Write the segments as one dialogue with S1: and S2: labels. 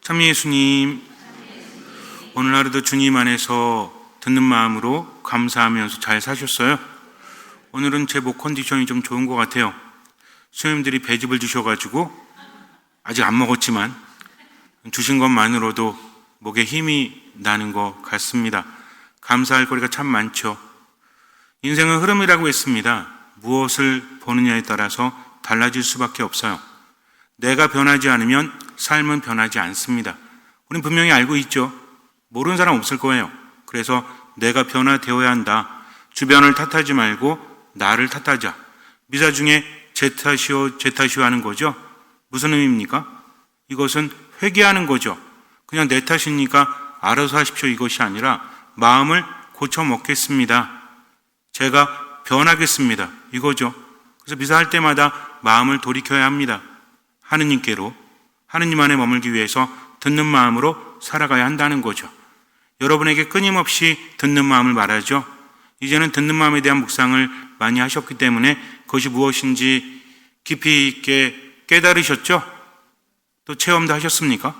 S1: 참 예수님, 오늘 하루도 주님 안에서 듣는 마음으로 감사하면서 잘 사셨어요? 오늘은 제 목 컨디션이 좀 좋은 것 같아요. 수님들이 배즙을 주셔가지고 아직 안 먹었지만 주신 것만으로도 목에 힘이 나는 것 같습니다. 감사할 거리가 참 많죠. 인생은 흐름이라고 했습니다. 무엇을 보느냐에 따라서 달라질 수밖에 없어요. 내가 변하지 않으면 삶은 변하지 않습니다. 우린 분명히 알고 있죠. 모르는 사람 없을 거예요. 그래서 내가 변화되어야 한다. 주변을 탓하지 말고 나를 탓하자. 미사 중에 제 탓이요 하는 거죠. 무슨 의미입니까? 이것은 회개하는 거죠. 그냥 내 탓이니까 알아서 하십시오 이것이 아니라 마음을 고쳐 먹겠습니다. 제가 변하겠습니다. 이거죠. 그래서 미사할 때마다 마음을 돌이켜야 합니다. 하느님께로, 하느님 안에 머물기 위해서 듣는 마음으로 살아가야 한다는 거죠. 여러분에게 끊임없이 듣는 마음을 말하죠. 이제는 듣는 마음에 대한 묵상을 많이 하셨기 때문에 그것이 무엇인지 깊이 있게 깨달으셨죠? 또 체험도 하셨습니까?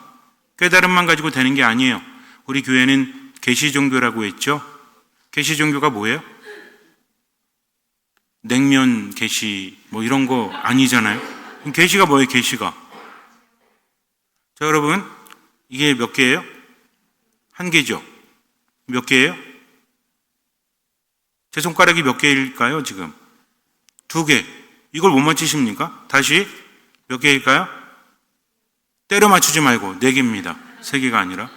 S1: 깨달음만 가지고 되는 게 아니에요. 우리 교회는 계시종교라고 했죠. 계시종교가 뭐예요? 냉면 계시 뭐 이런 거 아니잖아요. 계시가 뭐예요? 계시가. 자, 여러분, 이게 몇 개예요? 한 개죠. 몇 개예요? 제 손가락이 몇 개일까요, 지금? 2개. 이걸 못 맞히십니까? 다시 몇 개일까요? 때려 맞추지 말고 4개입니다. 3개가 아니라.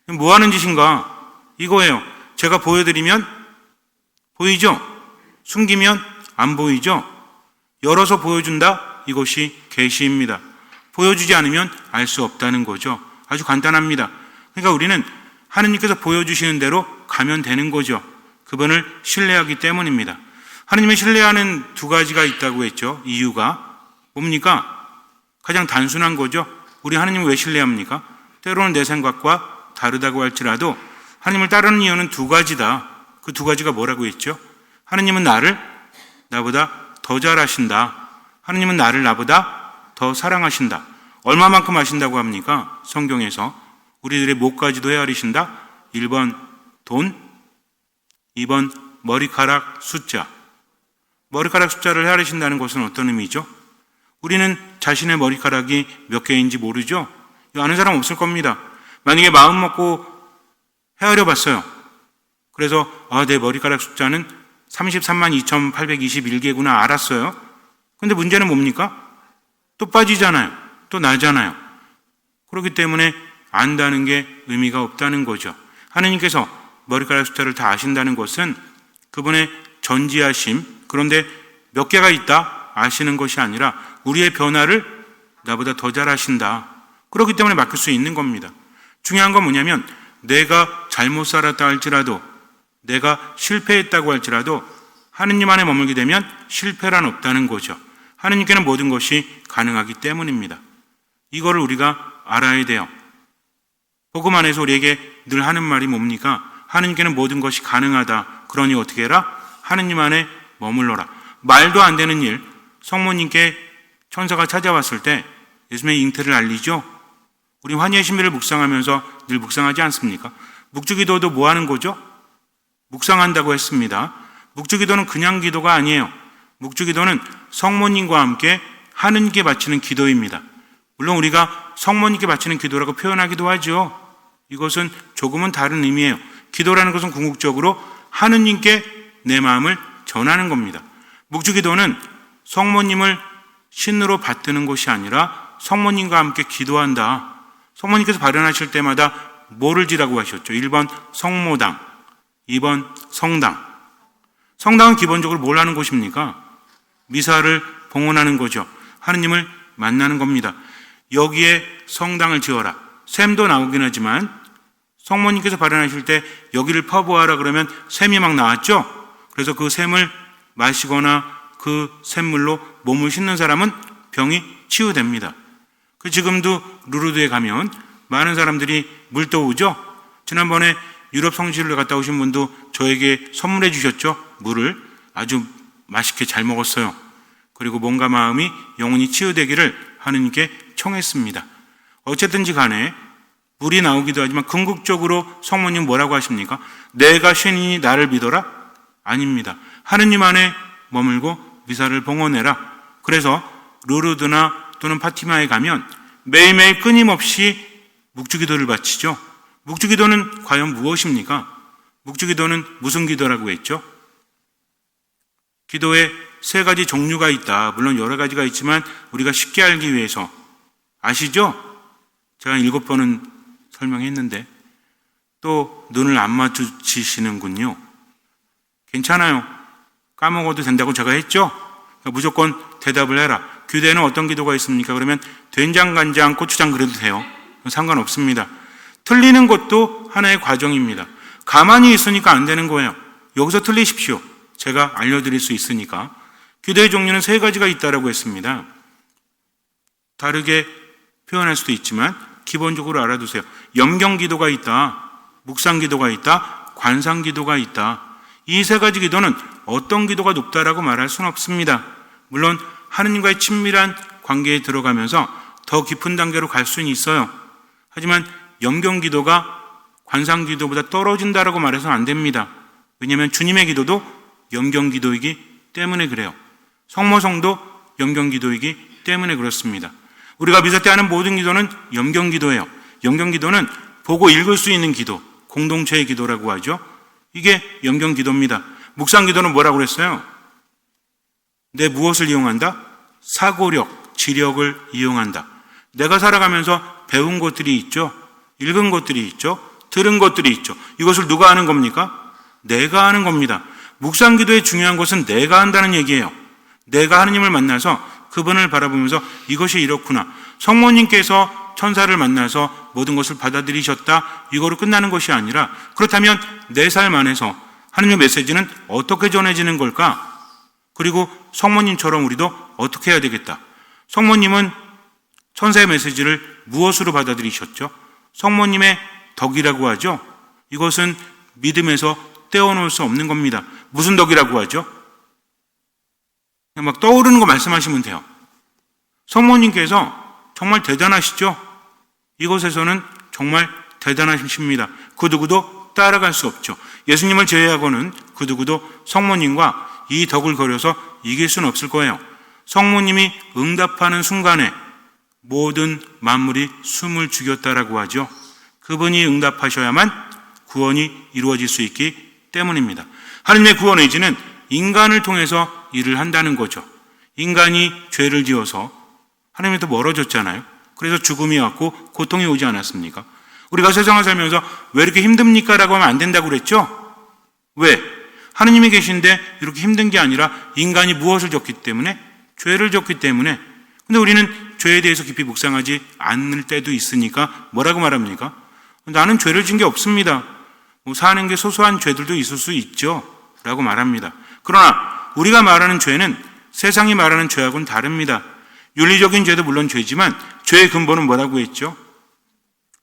S1: 뭐 하는 짓인가? 이거예요. 제가 보여드리면 보이죠? 숨기면 안 보이죠? 열어서 보여준다? 이것이 계시입니다. 보여주지 않으면 알 수 없다는 거죠. 아주 간단합니다. 그러니까 우리는 하느님께서 보여주시는 대로 가면 되는 거죠. 그분을 신뢰하기 때문입니다. 하느님을 신뢰하는 2가지가 있다고 했죠. 이유가 뭡니까? 가장 단순한 거죠. 우리 하느님을 왜 신뢰합니까? 때로는 내 생각과 다르다고 할지라도 하느님을 따르는 이유는 2가지다. 그 2가지가 뭐라고 했죠? 하느님은 나를 나보다 더 잘하신다. 하느님은 나를 나보다 더 사랑하신다. 얼마만큼 아신다고 합니까? 성경에서 우리들의 목까지도 헤아리신다. 1번 돈, 2번 머리카락 숫자. 머리카락 숫자를 헤아리신다는 것은 어떤 의미죠? 우리는 자신의 머리카락이 몇 개인지 모르죠? 이거 아는 사람 없을 겁니다. 만약에 마음 먹고 헤아려 봤어요. 그래서 내 머리카락 숫자는 33만 2,821개구나 알았어요. 근데 문제는 뭡니까? 또 빠지잖아요. 또 나잖아요. 그렇기 때문에 안다는 게 의미가 없다는 거죠. 하느님께서 머리카락 숫자를 다 아신다는 것은 그분의 전지하심, 그런데 몇 개가 있다 아시는 것이 아니라 우리의 변화를 나보다 더 잘 아신다. 그렇기 때문에 맡길 수 있는 겁니다. 중요한 건 뭐냐면 내가 잘못 살았다 할지라도 내가 실패했다고 할지라도 하느님 안에 머물게 되면 실패란 없다는 거죠. 하느님께는 모든 것이 가능하기 때문입니다. 이거를 우리가 알아야 돼요. 복음 안에서 우리에게 늘 하는 말이 뭡니까? 하느님께는 모든 것이 가능하다. 그러니 어떻게 해라? 하느님 안에 머물러라. 말도 안 되는 일, 성모님께 천사가 찾아왔을 때 예수님의 잉태를 알리죠? 우리 환희의 신비를 묵상하면서 늘 묵상하지 않습니까? 묵주기도도 뭐 하는 거죠? 묵상한다고 했습니다. 묵주기도는 그냥 기도가 아니에요. 묵주기도는 성모님과 함께 하느님께 바치는 기도입니다. 물론 우리가 성모님께 바치는 기도라고 표현하기도 하죠. 이것은 조금은 다른 의미예요. 기도라는 것은 궁극적으로 하느님께 내 마음을 전하는 겁니다. 묵주기도는 성모님을 신으로 받드는 것이 아니라 성모님과 함께 기도한다. 성모님께서 발언하실 때마다 뭐를 지라고 하셨죠? 1번 성모당, 2번 성당. 성당은 기본적으로 뭘 하는 곳입니까? 미사를 봉헌하는 거죠. 하느님을 만나는 겁니다. 여기에 성당을 지어라. 샘도 나오긴 하지만 성모님께서 발언하실 때 여기를 퍼부어라 그러면 샘이 막 나왔죠. 그래서 그 샘을 마시거나 그 샘물로 몸을 씻는 사람은 병이 치유됩니다. 지금도 루르드에 가면 많은 사람들이 물 떠오죠. 지난번에 유럽 성지를 갔다 오신 분도 저에게 선물해 주셨죠. 물을 아주 맛있게 잘 먹었어요. 그리고 몸과 마음이 영원히 치유되기를 하느님께 청했습니다. 어쨌든지 간에 물이 나오기도 하지만 궁극적으로 성모님 뭐라고 하십니까? 내가 신이니 나를 믿어라? 아닙니다. 하느님 안에 머물고 미사를 봉헌해라. 그래서 루르드나 또는 파티마에 가면 매일매일 끊임없이 묵주기도를 바치죠. 묵주기도는 과연 무엇입니까? 묵주기도는 무슨 기도라고 했죠? 기도에 세 가지 종류가 있다. 물론 여러 가지가 있지만 우리가 쉽게 알기 위해서 아시죠? 제가 7번은 설명했는데 또 눈을 안 마주치시는군요. 괜찮아요. 까먹어도 된다고 제가 했죠? 그러니까 무조건 대답을 해라. 교대에는 어떤 기도가 있습니까? 그러면 된장, 간장, 고추장 그래도 돼요. 상관없습니다. 틀리는 것도 하나의 과정입니다. 가만히 있으니까 안 되는 거예요. 여기서 틀리십시오. 제가 알려드릴 수 있으니까. 기도의 종류는 세 가지가 있다고 했습니다. 다르게 표현할 수도 있지만 기본적으로 알아두세요. 염경기도가 있다. 묵상기도가 있다. 관상기도가 있다. 이 세 가지 기도는 어떤 기도가 높다라고 말할 수는 없습니다. 물론 하느님과의 친밀한 관계에 들어가면서 더 깊은 단계로 갈 수는 있어요. 하지만 염경기도가 관상기도보다 떨어진다라고 말해서는 안 됩니다. 왜냐하면 주님의 기도도 염경기도이기 때문에 그래요. 성모성도 염경기도이기 때문에 그렇습니다. 우리가 미사 때 하는 모든 기도는 염경기도예요. 염경기도는 보고 읽을 수 있는 기도, 공동체의 기도라고 하죠. 이게 염경기도입니다. 묵상기도는 뭐라고 그랬어요? 내 무엇을 이용한다? 사고력, 지력을 이용한다. 내가 살아가면서 배운 것들이 있죠. 읽은 것들이 있죠. 들은 것들이 있죠. 이것을 누가 하는 겁니까? 내가 하는 겁니다. 묵상기도의 중요한 것은 내가 한다는 얘기예요. 내가 하느님을 만나서 그분을 바라보면서 이것이 이렇구나. 성모님께서 천사를 만나서 모든 것을 받아들이셨다. 이거로 끝나는 것이 아니라 그렇다면 내 삶 안에서 하느님의 메시지는 어떻게 전해지는 걸까? 그리고 성모님처럼 우리도 어떻게 해야 되겠다. 성모님은 천사의 메시지를 무엇으로 받아들이셨죠? 성모님의 덕이라고 하죠. 이것은 믿음에서 떼어놓을 수 없는 겁니다. 무슨 덕이라고 하죠? 그냥 막 떠오르는 거 말씀하시면 돼요. 성모님께서 정말 대단하시죠? 이곳에서는 정말 대단하십니다. 그 누구도 따라갈 수 없죠. 예수님을 제외하고는 그 누구도 성모님과 이 덕을 거려서 이길 수는 없을 거예요. 성모님이 응답하는 순간에 모든 만물이 숨을 죽였다라고 하죠. 그분이 응답하셔야만 구원이 이루어질 수 있기 때문입니다. 하느님의 구원 의지는 인간을 통해서 일을 한다는 거죠. 인간이 죄를 지어서 하나님부터 멀어졌잖아요. 그래서 죽음이 왔고 고통이 오지 않았습니까? 우리가 세상을 살면서 왜 이렇게 힘듭니까? 라고 하면 안 된다고 그랬죠? 왜? 하느님이 계신데 이렇게 힘든 게 아니라 인간이 무엇을 졌기 때문에? 죄를 졌기 때문에. 근데 우리는 죄에 대해서 깊이 묵상하지 않을 때도 있으니까 뭐라고 말합니까? 나는 죄를 진 게 없습니다. 사는 게 소소한 죄들도 있을 수 있죠. 라고 말합니다. 그러나 우리가 말하는 죄는 세상이 말하는 죄하고는 다릅니다. 윤리적인 죄도 물론 죄지만 죄의 근본은 뭐라고 했죠?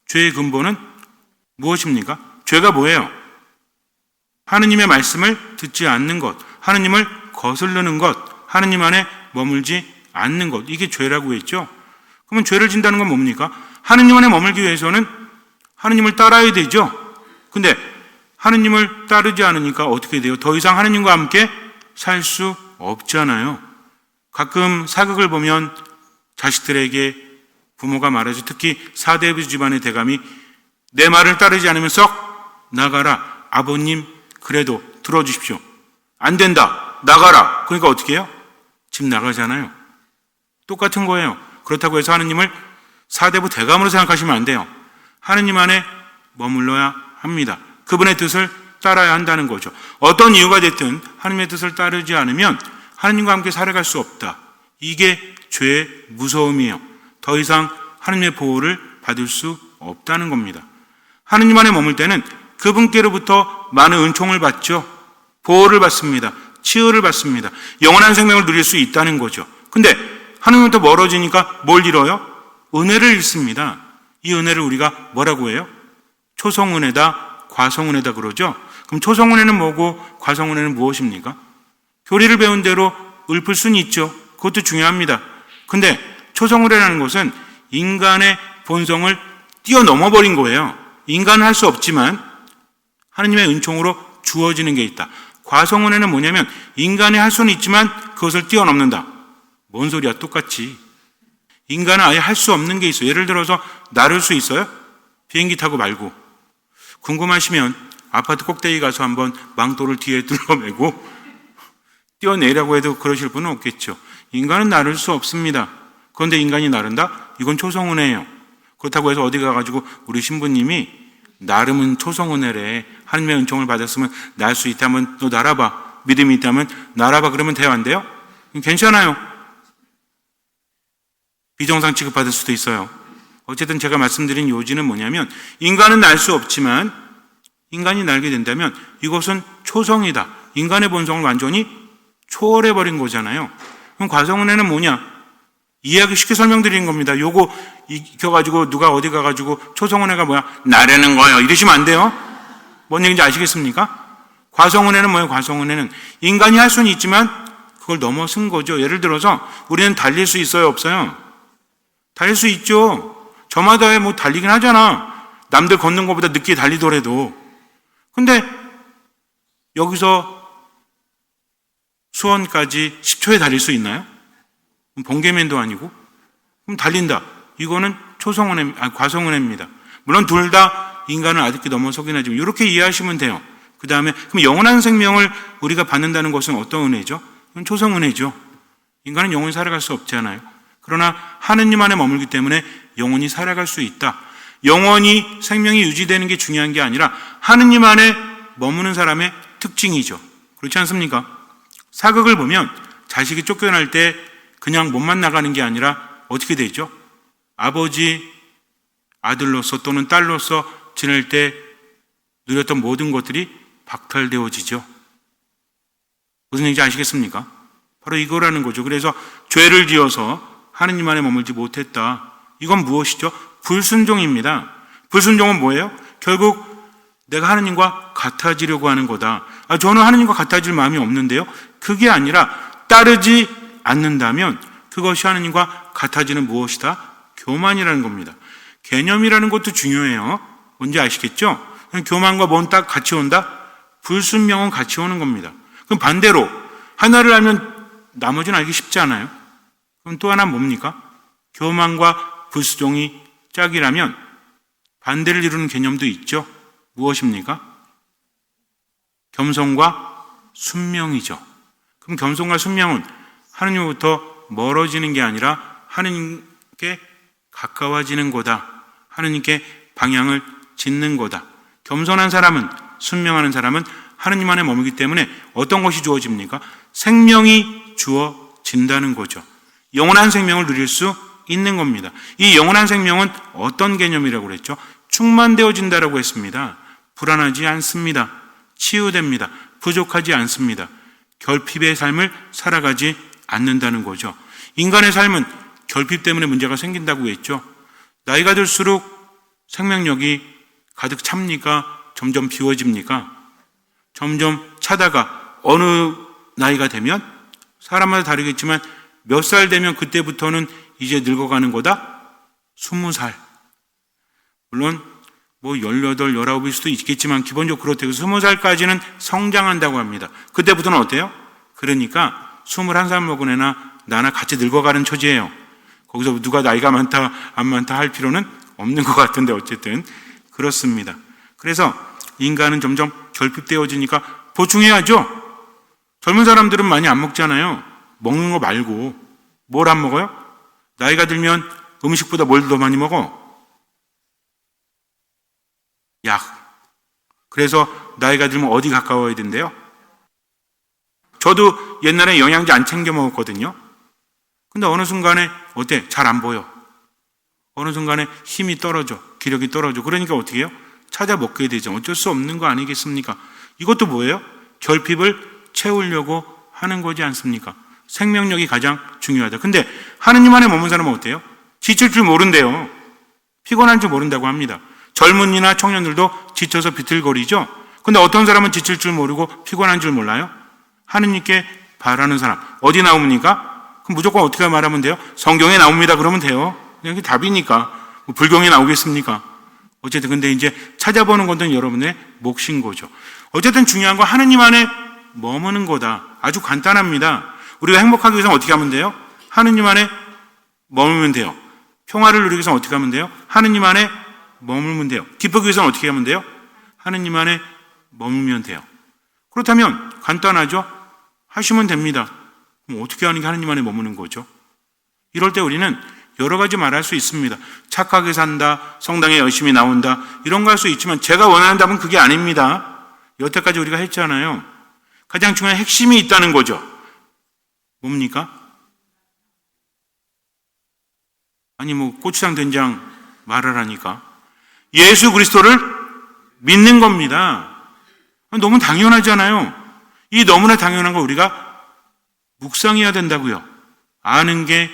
S1: 죄의 근본은 무엇입니까? 죄가 뭐예요? 하느님의 말씀을 듣지 않는 것, 하느님을 거스르는 것, 하느님 안에 머물지 않는 것, 이게 죄라고 했죠? 그러면 죄를 진다는 건 뭡니까? 하느님 안에 머물기 위해서는 하느님을 따라야 되죠? 근데 하느님을 따르지 않으니까 어떻게 돼요? 더 이상 하느님과 함께 살 수 없잖아요. 가끔 사극을 보면 자식들에게 부모가 말하죠. 특히 사대부 집안의 대감이 내 말을 따르지 않으면 썩 나가라. 아버님 그래도 들어주십시오. 안 된다. 나가라. 그러니까 어떻게 해요? 집 나가잖아요. 똑같은 거예요. 그렇다고 해서 하느님을 사대부 대감으로 생각하시면 안 돼요. 하느님 안에 머물러야 합니다. 그분의 뜻을 따라야 한다는 거죠. 어떤 이유가 됐든 하느님의 뜻을 따르지 않으면 하느님과 함께 살아갈 수 없다. 이게 죄의 무서움이에요. 더 이상 하느님의 보호를 받을 수 없다는 겁니다. 하느님 안에 머물 때는 그분께로부터 많은 은총을 받죠. 보호를 받습니다. 치유를 받습니다. 영원한 생명을 누릴 수 있다는 거죠. 근데 하느님부터 멀어지니까 뭘 잃어요? 은혜를 잃습니다. 이 은혜를 우리가 뭐라고 해요? 초성은혜다, 과성은혜다 그러죠. 그럼 초성은혜는 뭐고 과성은혜는 무엇입니까? 교리를 배운 대로 읊을 수는 있죠. 그것도 중요합니다. 근데 초성은혜라는 것은 인간의 본성을 뛰어넘어 버린 거예요. 인간은 할 수 없지만 하느님의 은총으로 주어지는 게 있다. 과성은혜는 뭐냐면 인간이 할 수는 있지만 그것을 뛰어넘는다. 뭔 소리야, 똑같이. 인간은 아예 할 수 없는 게 있어요. 예를 들어서 나를 수 있어요? 비행기 타고 말고. 궁금하시면 아파트 꼭대기 가서 한번 망토를 뒤에 둘러매고 뛰어내라고 해도 그러실 분은 없겠죠. 인간은 나를 수 없습니다. 그런데 인간이 나른다? 이건 초성은혜예요. 그렇다고 해서 어디 가가지고 우리 신부님이 나름은 초성은혜래. 하나님의 은총을 받았으면 날 수 있다면 너 날아봐. 믿음이 있다면 날아봐. 그러면 돼요, 안 돼요? 괜찮아요. 비정상 취급받을 수도 있어요. 어쨌든 제가 말씀드린 요지는 뭐냐면 인간은 날 수 없지만 인간이 날게 된다면 이것은 초성이다. 인간의 본성을 완전히 초월해버린 거잖아요. 그럼 과성은혜는 뭐냐? 이해하기 쉽게 설명드리는 겁니다. 요거 익혀가지고 누가 어디 가가지고 초성은혜가 뭐야? 나르는 거예요. 이러시면 안 돼요. 뭔 얘기인지 아시겠습니까? 과성은혜는 뭐예요? 과성은혜는 인간이 할 수는 있지만 그걸 넘어선 거죠. 예를 들어서 우리는 달릴 수 있어요? 없어요? 달릴 수 있죠. 저마다 뭐 달리긴 하잖아. 남들 걷는 것보다 늦게 달리더라도. 근데 여기서 수원까지 10초에 달릴 수 있나요? 번개맨도 아니고. 그럼 달린다. 이거는 과성은혜입니다. 물론 둘 다 인간을 아직도 넘어서긴 하지만 이렇게 이해하시면 돼요. 그 다음에 그럼 영원한 생명을 우리가 받는다는 것은 어떤 은혜죠? 이건 초성은혜죠. 인간은 영원히 살아갈 수 없잖아요. 그러나 하느님 안에 머물기 때문에 영원히 살아갈 수 있다. 영원히 생명이 유지되는 게 중요한 게 아니라 하느님 안에 머무는 사람의 특징이죠. 그렇지 않습니까? 사극을 보면 자식이 쫓겨날 때 그냥 몸만 나가는 게 아니라 어떻게 되죠? 아버지, 아들로서 또는 딸로서 지낼 때 누렸던 모든 것들이 박탈되어지죠. 무슨 얘기인지 아시겠습니까? 바로 이거라는 거죠. 그래서 죄를 지어서 하느님 안에 머물지 못했다. 이건 무엇이죠? 불순종입니다. 불순종은 뭐예요? 결국 내가 하느님과 같아지려고 하는 거다. 저는 하느님과 같아질 마음이 없는데요. 그게 아니라 따르지 않는다면 그것이 하느님과 같아지는 무엇이다? 교만이라는 겁니다. 개념이라는 것도 중요해요. 뭔지 아시겠죠? 교만과 뭔 딱 같이 온다? 불순명은 같이 오는 겁니다. 그럼 반대로 하나를 알면 나머지는 알기 쉽지 않아요? 그럼 또 하나 뭡니까? 교만과 불순종이 짝이라면 반대를 이루는 개념도 있죠. 무엇입니까? 겸손과 순명이죠. 그럼 겸손과 순명은 하느님으로부터 멀어지는 게 아니라 하느님께 가까워지는 거다. 하느님께 방향을 짓는 거다. 겸손한 사람은, 순명하는 사람은 하느님 안에 머물기 때문에 어떤 것이 주어집니까? 생명이 주어진다는 거죠. 영원한 생명을 누릴 수 있는 겁니다. 이 영원한 생명은 어떤 개념이라고 그랬죠? 충만되어진다라고 했습니다. 불안하지 않습니다. 치유됩니다. 부족하지 않습니다. 결핍의 삶을 살아가지 않는다는 거죠. 인간의 삶은 결핍 때문에 문제가 생긴다고 했죠. 나이가 들수록 생명력이 가득 찹니까? 점점 비워집니까? 점점 차다가 어느 나이가 되면 사람마다 다르겠지만 몇 살 되면 그때부터는 이제 늙어가는 거다? 20살. 물론 뭐 18, 19일 수도 있겠지만 기본적으로 그렇대요. 20살까지는 성장한다고 합니다. 그때부터는 어때요? 그러니까 21살 먹은 애나 나나 같이 늙어가는 처지예요. 거기서 누가 나이가 많다 안 많다 할 필요는 없는 것 같은데 어쨌든 그렇습니다. 그래서 인간은 점점 결핍되어지니까 보충해야죠. 젊은 사람들은 많이 안 먹잖아요. 먹는 거 말고 뭘 안 먹어요? 나이가 들면 음식보다 뭘 더 많이 먹어? 약. 그래서 나이가 들면 어디 가까워야 된대요? 저도 옛날에 영양제 안 챙겨 먹었거든요. 근데 어느 순간에 어때? 잘 안 보여. 어느 순간에 힘이 떨어져. 기력이 떨어져. 그러니까 어떻게 해요? 찾아 먹게 되죠. 어쩔 수 없는 거 아니겠습니까? 이것도 뭐예요? 결핍을 채우려고 하는 거지 않습니까? 생명력이 가장 중요하다. 근데 하느님 안에 머문 사람은 어때요? 지칠 줄 모른대요. 피곤한 줄 모른다고 합니다. 젊은이나 청년들도 지쳐서 비틀거리죠. 근데 어떤 사람은 지칠 줄 모르고 피곤한 줄 몰라요? 하느님께 바라는 사람. 어디 나옵니까? 그럼 무조건 어떻게 말하면 돼요? 성경에 나옵니다. 그러면 돼요. 그냥 답이니까. 뭐 불경에 나오겠습니까? 어쨌든 근데 이제 찾아보는 것은 여러분의 몫인 거죠. 어쨌든 중요한 건 하느님 안에 머무는 거다. 아주 간단합니다. 우리가 행복하기 위해서는 어떻게 하면 돼요? 하느님 안에 머물면 돼요. 평화를 누리기 위해서는 어떻게 하면 돼요? 하느님 안에 머물면 돼요. 기쁘기 위해서는 어떻게 하면 돼요? 하느님 안에 머물면 돼요. 그렇다면 간단하죠? 하시면 됩니다. 그럼 어떻게 하는 게 하느님 안에 머무는 거죠? 이럴 때 우리는 여러 가지 말할 수 있습니다. 착하게 산다, 성당에 열심히 나온다, 이런 거 할 수 있지만 제가 원하는 답은 그게 아닙니다. 여태까지 우리가 했잖아요. 가장 중요한 핵심이 있다는 거죠. 뭡니까? 아니 고추장 된장 말하라니까. 예수 그리스도를 믿는 겁니다. 너무 당연하잖아요. 이 너무나 당연한 거 우리가 묵상해야 된다고요. 아는 게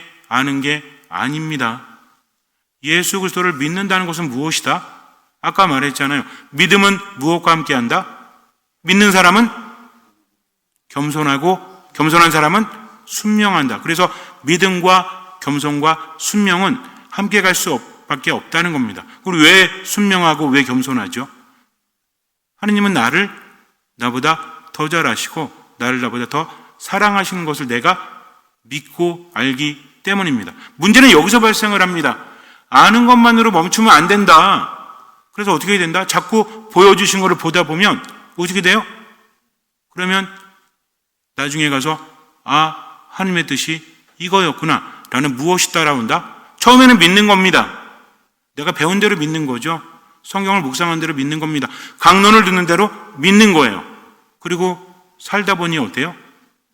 S1: 아닙니다. 예수 그리스도를 믿는다는 것은 무엇이다? 아까 말했잖아요. 믿음은 무엇과 함께한다? 믿는 사람은 겸손하고 겸손한 사람은 순명한다. 그래서 믿음과 겸손과 순명은 함께 갈 수밖에 없다는 겁니다. 그리고 왜 순명하고 왜 겸손하죠? 하느님은 나를 나보다 더 잘 아시고 나를 나보다 더 사랑하시는 것을 내가 믿고 알기 때문입니다. 문제는 여기서 발생을 합니다. 아는 것만으로 멈추면 안 된다. 그래서 어떻게 해야 된다? 자꾸 보여주신 것을 보다 보면 어떻게 돼요? 그러면 나중에 가서 하느님의 뜻이 이거였구나 라는 무엇이 따라온다? 처음에는 믿는 겁니다. 내가 배운 대로 믿는 거죠. 성경을 묵상한 대로 믿는 겁니다. 강론을 듣는 대로 믿는 거예요. 그리고 살다 보니 어때요?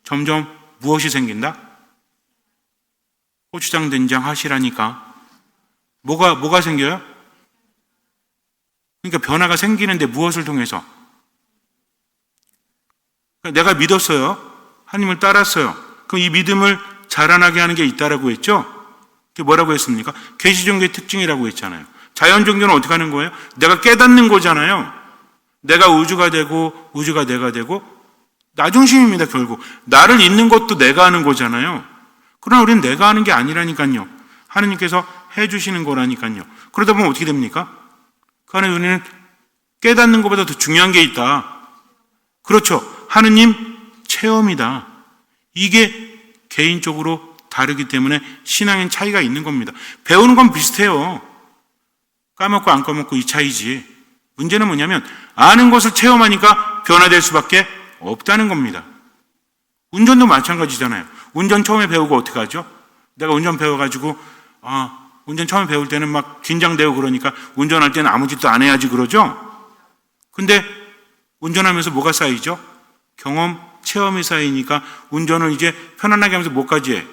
S1: 점점 무엇이 생긴다? 고추장 된장 하시라니까. 뭐가 생겨요? 그러니까 변화가 생기는데 무엇을 통해서? 내가 믿었어요. 하나님을 따랐어요. 그럼 이 믿음을 자라나게 하는 게 있다라고 했죠? 그게 뭐라고 했습니까? 계시 종교의 특징이라고 했잖아요. 자연 종교는 어떻게 하는 거예요? 내가 깨닫는 거잖아요. 내가 우주가 되고 우주가 내가 되고 나 중심입니다. 결국 나를 잇는 것도 내가 하는 거잖아요. 그러나 우리는 내가 하는 게 아니라니까요. 하느님께서 해주시는 거라니까요. 그러다 보면 어떻게 됩니까? 그 안에 우리는 깨닫는 것보다 더 중요한 게 있다. 그렇죠. 하느님 체험이다. 이게 개인적으로 다르기 때문에 신앙엔 차이가 있는 겁니다. 배우는 건 비슷해요. 까먹고 안 까먹고 이 차이지. 문제는 뭐냐면 아는 것을 체험하니까 변화될 수밖에 없다는 겁니다. 운전도 마찬가지잖아요. 운전 처음에 배우고 어떻게 하죠? 내가 운전 배워가지고 운전 처음에 배울 때는 막 긴장되고 그러니까 운전할 때는 아무 짓도 안 해야지 그러죠? 근데 운전하면서 뭐가 쌓이죠? 경험, 체험이 쌓이니까 운전을 이제 편안하게 하면서 뭐까지 해?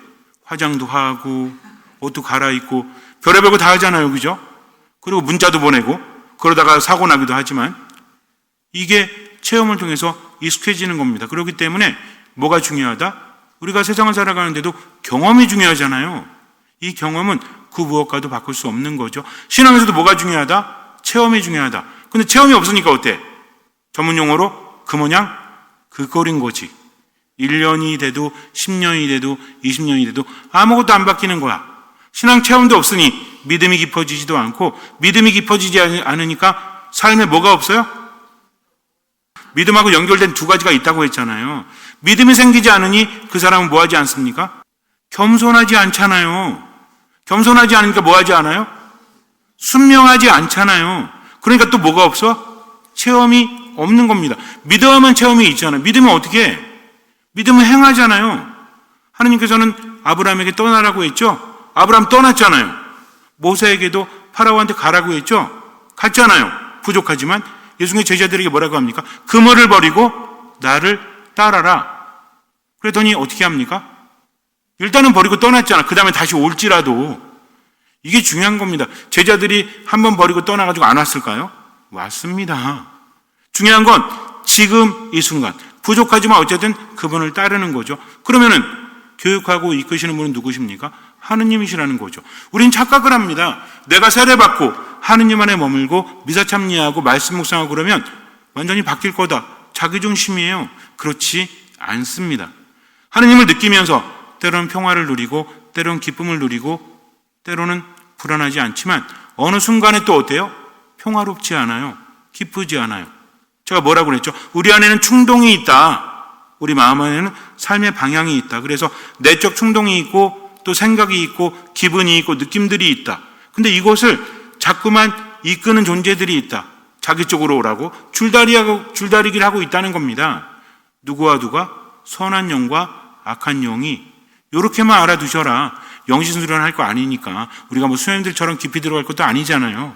S1: 화장도 하고 옷도 갈아입고 별의별 거 다 하잖아요. 그죠? 그리고 문자도 보내고 그러다가 사고 나기도 하지만 이게 체험을 통해서 익숙해지는 겁니다. 그렇기 때문에 뭐가 중요하다? 우리가 세상을 살아가는데도 경험이 중요하잖아요. 이 경험은 그 무엇과도 바꿀 수 없는 거죠. 신앙에서도 뭐가 중요하다? 체험이 중요하다. 근데 체험이 없으니까 어때? 전문 용어로 그 모양 그 꼴인 거지. 1년이 돼도 10년이 돼도 20년이 돼도 아무것도 안 바뀌는 거야. 신앙 체험도 없으니 믿음이 깊어지지도 않고 믿음이 깊어지지 않으니까 삶에 뭐가 없어요? 믿음하고 연결된 두 가지가 있다고 했잖아요. 믿음이 생기지 않으니 그 사람은 뭐 하지 않습니까? 겸손하지 않잖아요. 겸손하지 않으니까 뭐 하지 않아요? 순명하지 않잖아요. 그러니까 또 뭐가 없어? 체험이 없는 겁니다. 믿어야만 체험이 있잖아요. 믿으면 어떻게 해? 믿으면 행하잖아요. 하나님께서는 아브라함에게 떠나라고 했죠? 아브라함 떠났잖아요. 모세에게도 파라오한테 가라고 했죠? 갔잖아요. 부족하지만 예수님의 제자들에게 뭐라고 합니까? 그물을 버리고 나를 따라라. 그랬더니 어떻게 합니까? 일단은 버리고 떠났잖아. 그 다음에 다시 올지라도. 이게 중요한 겁니다. 제자들이 한번 버리고 떠나가지고 안 왔을까요? 왔습니다. 중요한 건 지금 이 순간. 부족하지만 어쨌든 그분을 따르는 거죠. 그러면은 교육하고 이끄시는 분은 누구십니까? 하느님이시라는 거죠. 우린 착각을 합니다. 내가 세례받고 하느님 안에 머물고 미사참리하고 말씀 묵상하고 그러면 완전히 바뀔 거다. 자기중심이에요. 그렇지 않습니다. 하느님을 느끼면서 때로는 평화를 누리고 때로는 기쁨을 누리고 때로는 불안하지 않지만 어느 순간에 또 어때요? 평화롭지 않아요. 기쁘지 않아요. 제가 뭐라고 그랬죠? 우리 안에는 충동이 있다. 우리 마음 안에는 삶의 방향이 있다. 그래서 내적 충동이 있고 또 생각이 있고 기분이 있고 느낌들이 있다. 근데 이것을 자꾸만 이끄는 존재들이 있다. 자기 쪽으로 오라고 줄다리기를 하고 있다는 겁니다. 누구와 누가? 선한 영과 악한 영이. 이렇게만 알아두셔라. 영신수련할 거 아니니까. 우리가 뭐 수행들처럼 깊이 들어갈 것도 아니잖아요.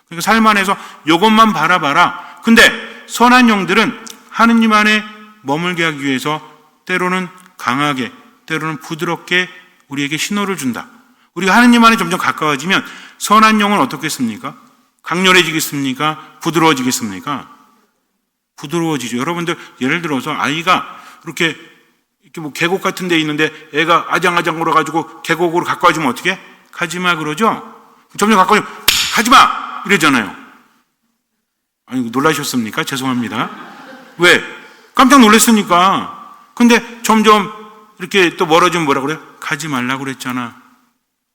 S1: 그러니까 삶 안에서 이것만 바라봐라. 근데 선한 영들은 하느님 안에 머물게 하기 위해서 때로는 강하게, 때로는 부드럽게 우리에게 신호를 준다. 우리가 하느님 안에 점점 가까워지면 선한 영은 어떻겠습니까? 강렬해지겠습니까? 부드러워지겠습니까? 부드러워지죠. 여러분들 예를 들어서 아이가 이렇게 뭐 계곡 같은 데 있는데 애가 아장아장 걸어가지고 계곡으로 가까워지면 어떻게? 가지마 그러죠? 점점 가까워지면 가지마! 이러잖아요. 아니 놀라셨습니까? 죄송합니다. 왜? 깜짝 놀랐으니까. 근데 점점 이렇게 또 멀어지면 뭐라 그래요? 가지 말라고 그랬잖아.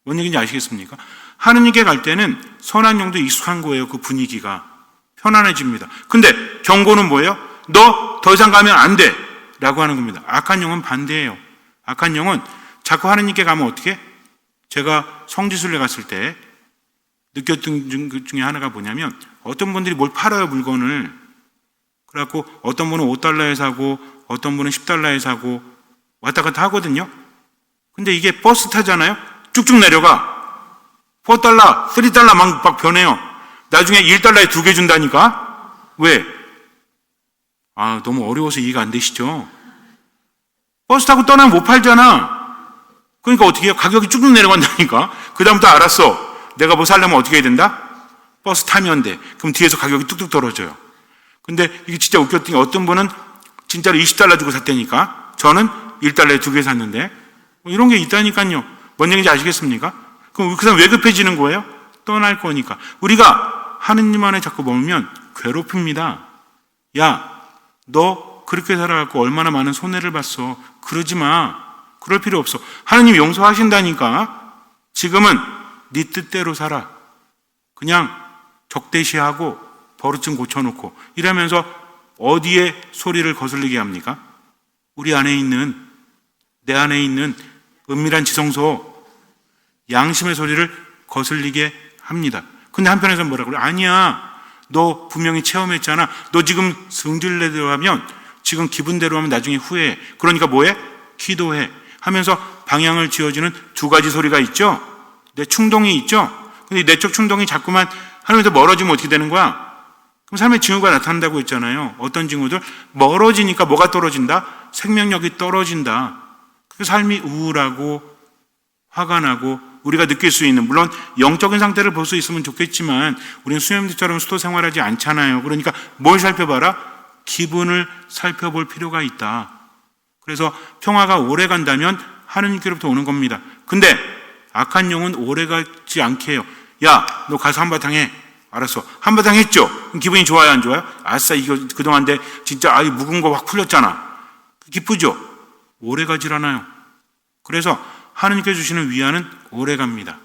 S1: 뭔 얘기인지 아시겠습니까? 하느님께 갈 때는 선한 영도 익숙한 거예요. 그 분위기가 편안해집니다. 근데 경고는 뭐예요? 너 더 이상 가면 안 돼 라고 하는 겁니다. 악한 영은 반대예요. 악한 영은 자꾸 하느님께 가면 어떻게? 제가 성지순례 갔을 때 느꼈던 것 중에 하나가 뭐냐면 어떤 분들이 뭘 팔아요, 물건을. 그래갖고 어떤 분은 5달러에 사고 어떤 분은 10달러에 사고 왔다 갔다 하거든요. 근데 이게 버스 타잖아요. 쭉쭉 내려가. 4달러, 3달러 막 변해요. 나중에 1달러에 2개 준다니까? 왜? 너무 어려워서 이해가 안 되시죠? 버스 타고 떠나면 못 팔잖아. 그러니까 어떻게 해요? 가격이 쭉쭉 내려간다니까? 그 다음부터 알았어. 내가 뭐 살려면 어떻게 해야 된다? 버스 타면 돼. 그럼 뒤에서 가격이 뚝뚝 떨어져요. 근데 이게 진짜 웃겼던 게 어떤 분은 진짜로 20달러 주고 샀다니까? 저는 1달러에 2개 샀는데 뭐 이런 게 있다니까요. 뭔 얘기인지 아시겠습니까? 그럼 그 사람 왜 급해지는 거예요? 떠날 거니까. 우리가 하느님 안에 자꾸 머물면 괴롭힙니다. 야, 너 그렇게 살아갖고 얼마나 많은 손해를 봤어. 그러지 마. 그럴 필요 없어. 하느님 용서하신다니까. 지금은 네 뜻대로 살아. 그냥 적대시하고 버릇 좀 고쳐놓고 이러면서 어디에 소리를 거슬리게 합니까? 우리 안에 있는, 내 안에 있는 은밀한 지성소, 양심의 소리를 거슬리게 합니다. 근데 한편에서는 뭐라고 그래? 아니야. 너 분명히 체험했잖아. 너 지금 승질내대로 하면, 지금 기분대로 하면 나중에 후회해. 그러니까 뭐해? 기도해. 하면서 방향을 지어주는 두 가지 소리가 있죠? 내 충동이 있죠? 근데 내적 충동이 자꾸만 하나님에서 멀어지면 어떻게 되는 거야? 그럼 삶의 징후가 나타난다고 했잖아요. 어떤 징후들? 멀어지니까 뭐가 떨어진다? 생명력이 떨어진다. 그 삶이 우울하고 화가 나고 우리가 느낄 수 있는, 물론 영적인 상태를 볼 수 있으면 좋겠지만 우리는 수녀님들처럼 수도 생활하지 않잖아요. 그러니까 뭘 살펴봐라? 기분을 살펴볼 필요가 있다. 그래서 평화가 오래 간다면 하느님께로부터 오는 겁니다. 근데 악한 영은 오래 가지 않게 해요. 야, 너 가서 한바탕 해. 알았어. 한바탕 했죠? 기분이 좋아요, 안 좋아요? 아싸, 이거 그동안 내 진짜 묵은 거 확 풀렸잖아. 기쁘죠? 오래 가질 않아요. 그래서 하느님께 주시는 위안은 오래 갑니다.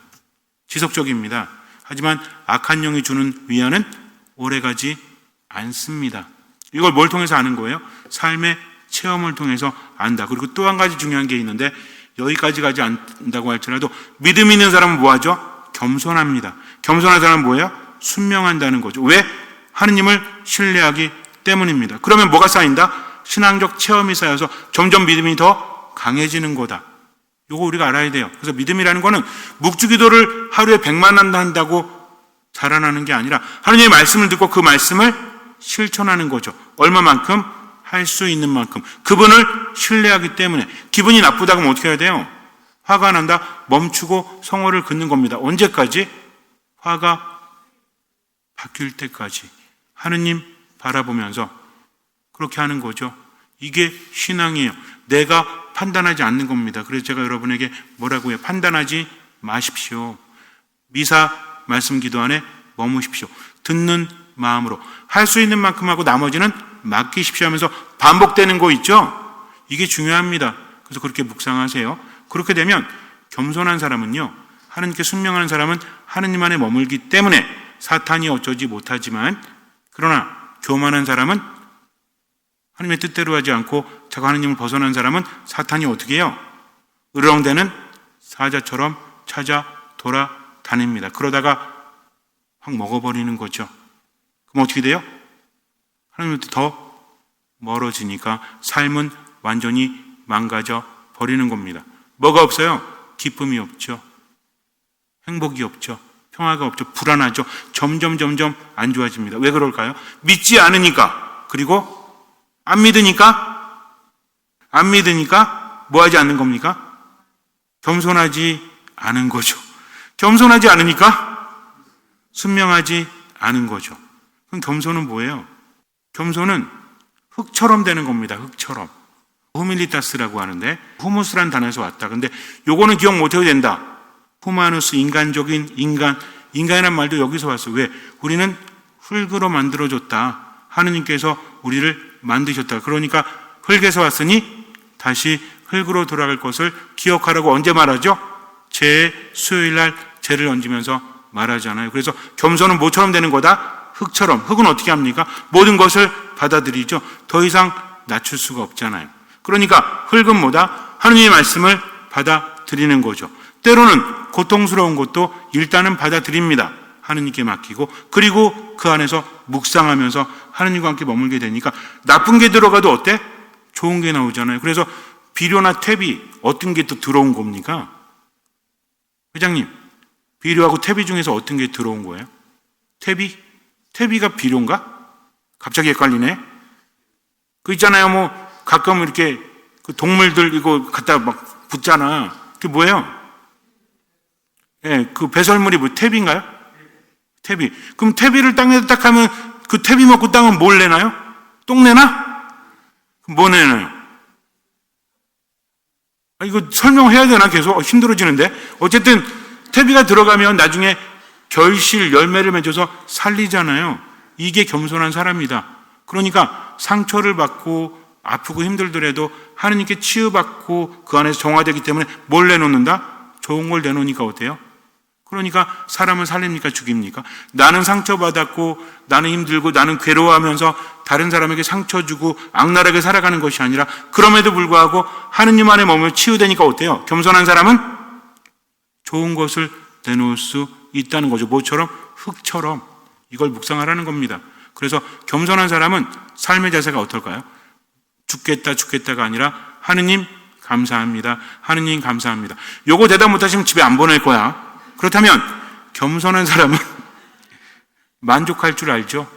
S1: 지속적입니다. 하지만 악한 영이 주는 위안은 오래 가지 않습니다. 이걸 뭘 통해서 아는 거예요? 삶의 체험을 통해서 안다. 그리고 또 한 가지 중요한 게 있는데, 여기까지 가지 않는다고 할지라도 믿음 있는 사람은 뭐하죠? 겸손합니다. 겸손한 사람은 뭐예요? 순명한다는 거죠. 왜? 하느님을 신뢰하기 때문입니다. 그러면 뭐가 쌓인다? 신앙적 체험이 쌓여서 점점 믿음이 더 강해지는 거다. 이거 우리가 알아야 돼요. 그래서 믿음이라는 거는 묵주기도를 하루에 100만 한다고 자라나는 게 아니라 하느님의 말씀을 듣고 그 말씀을 실천하는 거죠. 얼마만큼? 할 수 있는 만큼. 그분을 신뢰하기 때문에. 기분이 나쁘다 그러면 어떻게 해야 돼요? 화가 난다? 멈추고 성호를 긋는 겁니다. 언제까지? 화가 바뀔 때까지. 하느님 바라보면서 그렇게 하는 거죠. 이게 신앙이에요. 내가 판단하지 않는 겁니다. 그래서 제가 여러분에게 뭐라고 해요? 판단하지 마십시오. 미사 말씀 기도 안에 머무십시오. 듣는 마음으로 할 수 있는 만큼 하고 나머지는 맡기십시오 하면서 반복되는 거 있죠? 이게 중요합니다. 그래서 그렇게 묵상하세요. 그렇게 되면 겸손한 사람은요, 하느님께 순명하는 사람은 하느님 안에 머물기 때문에 사탄이 어쩌지 못하지만 그러나 교만한 사람은 하나님의 뜻대로 하지 않고 자꾸 하나님을 벗어난 사람은 사탄이 어떻게 해요? 으르렁대는 사자처럼 찾아 돌아다닙니다. 그러다가 확 먹어버리는 거죠. 그럼 어떻게 돼요? 하나님부터 더 멀어지니까 삶은 완전히 망가져 버리는 겁니다. 뭐가 없어요? 기쁨이 없죠. 행복이 없죠. 평화가 없죠. 불안하죠. 점점 안 좋아집니다. 왜 그럴까요? 믿지 않으니까. 그리고 안 믿으니까 뭐 하지 않는 겁니까? 겸손하지 않은 거죠. 겸손하지 않으니까 순명하지 않은 거죠. 그럼 겸손은 뭐예요? 겸손은 흙처럼 되는 겁니다. 흙처럼. 후밀리타스라고 하는데 후무스란 단어에서 왔다. 근데 요거는 기억 못해도 된다. 후마누스, 인간적인 인간이란 말도 여기서 왔어. 왜? 우리는 흙으로 만들어졌다. 하느님께서 우리를 만드셨다. 그러니까 흙에서 왔으니 다시 흙으로 돌아갈 것을 기억하라고 언제 말하죠? 수요일 날 죄를 얹으면서 말하잖아요. 그래서 겸손은 뭐처럼 되는 거다? 흙처럼. 흙은 어떻게 합니까? 모든 것을 받아들이죠. 더 이상 낮출 수가 없잖아요. 그러니까 흙은 뭐다? 하느님의 말씀을 받아들이는 거죠. 때로는 고통스러운 것도 일단은 받아들입니다. 하느님께 맡기고 그리고 그 안에서 묵상하면서 하느님과 함께 머물게 되니까 나쁜 게 들어가도 어때? 좋은 게 나오잖아요. 그래서 비료나 퇴비 어떤 게 또 들어온 겁니까? 회장님, 비료하고 퇴비 중에서 어떤 게 들어온 거예요? 퇴비가 비료인가? 갑자기 헷갈리네. 그 있잖아요. 뭐 가끔 이렇게 그 동물들 이거 갖다 막 붙잖아. 그게 뭐예요? 예, 그 배설물이 뭐 퇴비인가요? 퇴비. 그럼 퇴비를 땅에다 딱 하면 그 퇴비 먹고 땅은 뭘 내나요? 똥 내나? 뭐 내나요? 이거 설명해야 되나 계속? 힘들어지는데. 어쨌든 퇴비가 들어가면 나중에 결실, 열매를 맺어서 살리잖아요. 이게 겸손한 사람이다. 그러니까 상처를 받고 아프고 힘들더라도 하느님께 치유받고 그 안에서 정화되기 때문에 뭘 내놓는다? 좋은 걸 내놓으니까 어때요? 그러니까 사람을 살립니까? 죽입니까? 나는 상처받았고 나는 힘들고 나는 괴로워하면서 다른 사람에게 상처 주고 악랄하게 살아가는 것이 아니라 그럼에도 불구하고 하느님 안에 머물며 치유되니까 어때요? 겸손한 사람은 좋은 것을 내놓을 수 있다는 거죠. 뭐처럼? 흙처럼. 이걸 묵상하라는 겁니다. 그래서 겸손한 사람은 삶의 자세가 어떨까요? 죽겠다가 아니라 하느님 감사합니다. 하느님 감사합니다. 요거 대답 못하시면 집에 안 보낼 거야. 그렇다면 겸손한 사람은 만족할 줄 알죠?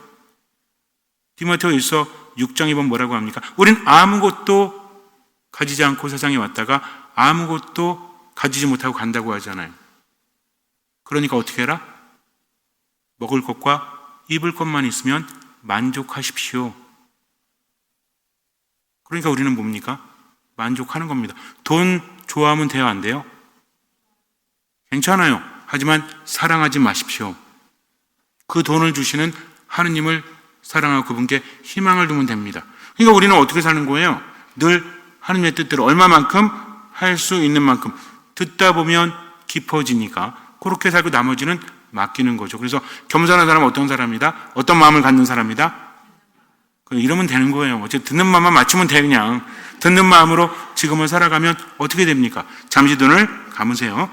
S1: 디모데후서 6장 2번 뭐라고 합니까? 우린 아무것도 가지지 않고 세상에 왔다가 아무것도 가지지 못하고 간다고 하잖아요. 그러니까 어떻게 해라? 먹을 것과 입을 것만 있으면 만족하십시오. 그러니까 우리는 뭡니까? 만족하는 겁니다. 돈 좋아하면 돼요, 안 돼요? 괜찮아요. 하지만 사랑하지 마십시오. 그 돈을 주시는 하느님을 사랑하고 그분께 희망을 두면 됩니다. 그러니까 우리는 어떻게 사는 거예요? 늘 하느님의 뜻대로 얼마만큼 할 수 있는 만큼 듣다 보면 깊어지니까 그렇게 살고 나머지는 맡기는 거죠. 그래서 겸손한 사람은 어떤 사람이다? 어떤 마음을 갖는 사람이다? 이러면 되는 거예요. 어째 듣는 마음만 맞추면 돼. 그냥 듣는 마음으로 지금을 살아가면 어떻게 됩니까? 잠시 눈을 감으세요.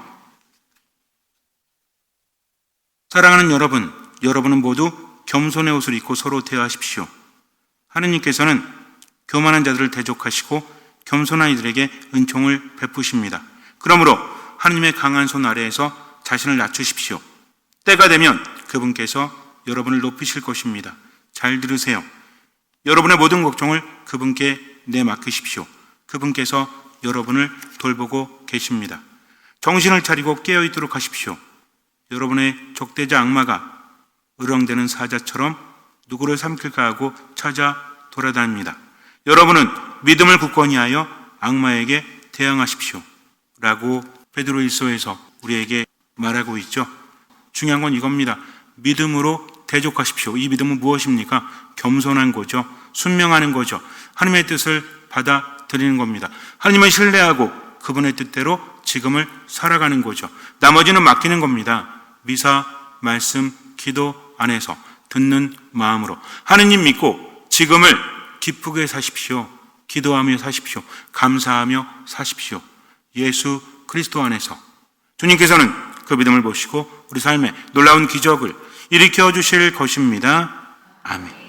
S1: 사랑하는 여러분, 여러분은 모두 겸손의 옷을 입고 서로 대화하십시오. 하느님께서는 교만한 자들을 대적하시고 겸손한 이들에게 은총을 베푸십니다. 그러므로 하느님의 강한 손 아래에서 자신을 낮추십시오. 때가 되면 그분께서 여러분을 높이실 것입니다. 잘 들으세요. 여러분의 모든 걱정을 그분께 내맡기십시오. 그분께서 여러분을 돌보고 계십니다. 정신을 차리고 깨어있도록 하십시오. 여러분의 적대자 악마가 으렁대는 사자처럼 누구를 삼킬까 하고 찾아 돌아다닙니다. 여러분은 믿음을 굳건히 하여 악마에게 대항하십시오. 라고 베드로일서에서 우리에게 말하고 있죠. 중요한 건 이겁니다. 믿음으로 대적하십시오. 이 믿음은 무엇입니까? 겸손한 거죠. 순명하는 거죠. 하나님의 뜻을 받아들이는 겁니다. 하나님을 신뢰하고 그분의 뜻대로 지금을 살아가는 거죠. 나머지는 맡기는 겁니다. 미사, 말씀, 기도 안에서 듣는 마음으로 하느님 믿고 지금을 기쁘게 사십시오. 기도하며 사십시오. 감사하며 사십시오. 예수 그리스도 안에서 주님께서는 그 믿음을 보시고 우리 삶에 놀라운 기적을 일으켜 주실 것입니다. 아멘.